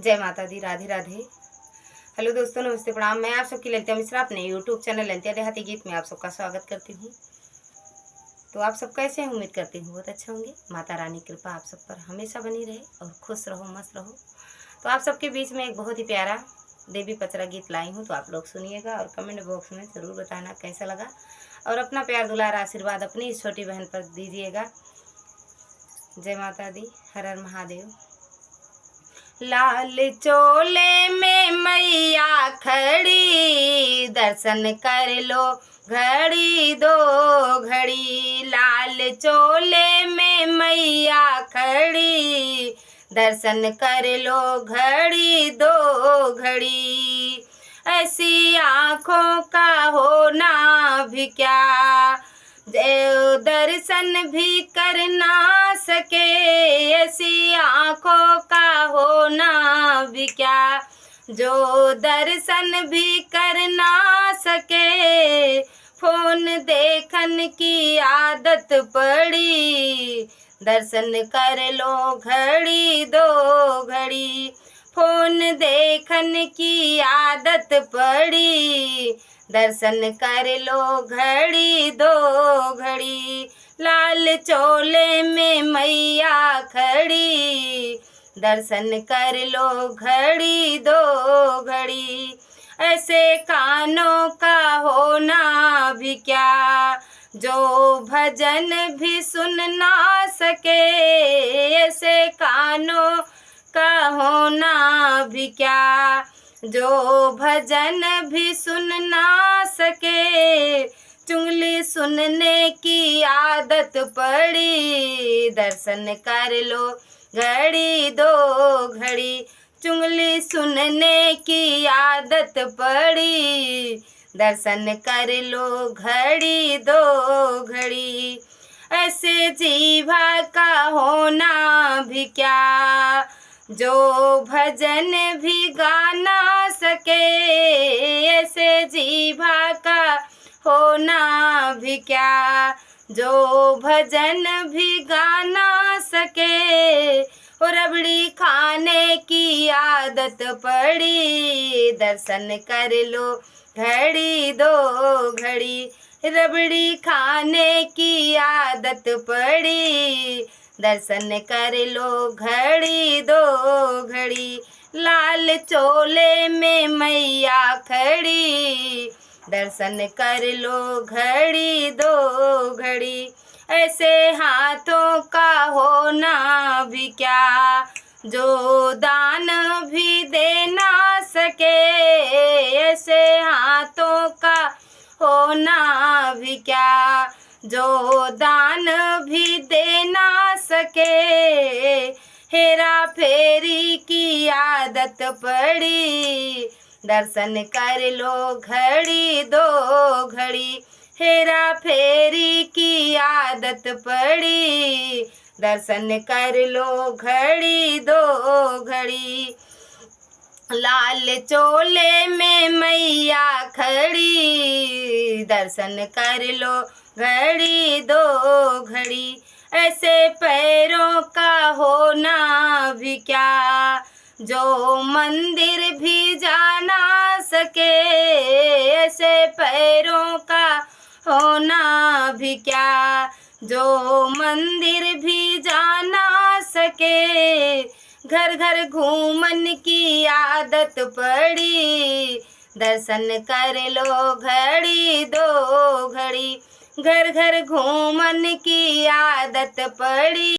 जय माता दी, राधे राधे। हेलो दोस्तों, नमस्ते, प्रणाम। मैं आप सबकी ललिता मिश्रा अपने यूट्यूब चैनल ललिता देहाती गीत में आप सबका स्वागत करती हूँ। तो आप सब कैसे हैं? उम्मीद करती हूँ बहुत अच्छे होंगे। माता रानी कृपा आप सब पर हमेशा बनी रहे और खुश रहो, मस्त रहो। तो आप सबके बीच में एक बहुत ही प्यारा देवी पचरा गीत लाई हूँ, तो आप लोग सुनिएगा और कमेंट बॉक्स में ज़रूर बताना कैसा लगा और अपना प्यार दुलार आशीर्वाद अपनी इस छोटी बहन पर दीजिएगा। जय माता दी, हर हर महादेव। लाल चोले में मैया खड़ी, दर्शन कर लो घड़ी दो घड़ी। लाल चोले में मैया खड़ी, दर्शन कर लो घड़ी दो घड़ी। ऐसी आँखों का होना भी क्या, दर्शन भी कर ना सके। ऐसी आँखों का होना भी क्या, जो दर्शन भी कर ना सके। फोन देखन की आदत पड़ी, दर्शन कर लो घड़ी दो घड़ी। फोन देखन की आदत पड़ी, दर्शन कर लो घड़ी दो घड़ी। लाल चोले में मैया खड़ी, दर्शन कर लो घड़ी दो घड़ी। ऐसे कानों का होना भी क्या, जो भजन भी सुन ना सके। ऐसे कानों का होना भी क्या, जो भजन भी सुन ना सके। चुगली सुनने की आदत पड़ी, दर्शन कर लो घड़ी दो घड़ी। चुगली सुनने की आदत पड़ी, दर्शन कर लो घड़ी दो घड़ी। ऐसे जीवा का होना भी क्या, जो भजन भी गा ना सके। ऐसे जीवा का होना भी क्या, जो भजन भी गा ना सके। और रबड़ी खाने की आदत पड़ी, दर्शन कर लो घड़ी दो घड़ी। रबड़ी खाने की आदत पड़ी, दर्शन कर लो घड़ी दो घड़ी। लाल चोले में मैया खड़ी, दर्शन कर लो घड़ी दो घड़ी। ऐसे हाथों का होना भी क्या, जो दान भी दे ना सके। ऐसे हाथों का होना भी क्या, जो दान भी दे ना सके। हेरा फेरी की आदत पड़ी, दर्शन कर लो घड़ी दो घड़ी। हेरा फेरी की आदत पड़ी, दर्शन कर लो घड़ी दो घड़ी। लाल चोले में मैया खड़ी, दर्शन कर लो घड़ी दो घड़ी। ऐसे पैरों का होना भी क्या, जो मंदिर भी जा ना सके। ऐसे पैरों का होना भी क्या, जो मंदिर भी जा ना सके। घर घर घूमन की आदत पड़ी, दर्शन कर लो घड़ी दो घड़ी। घर घर घूमन की आदत पड़ी।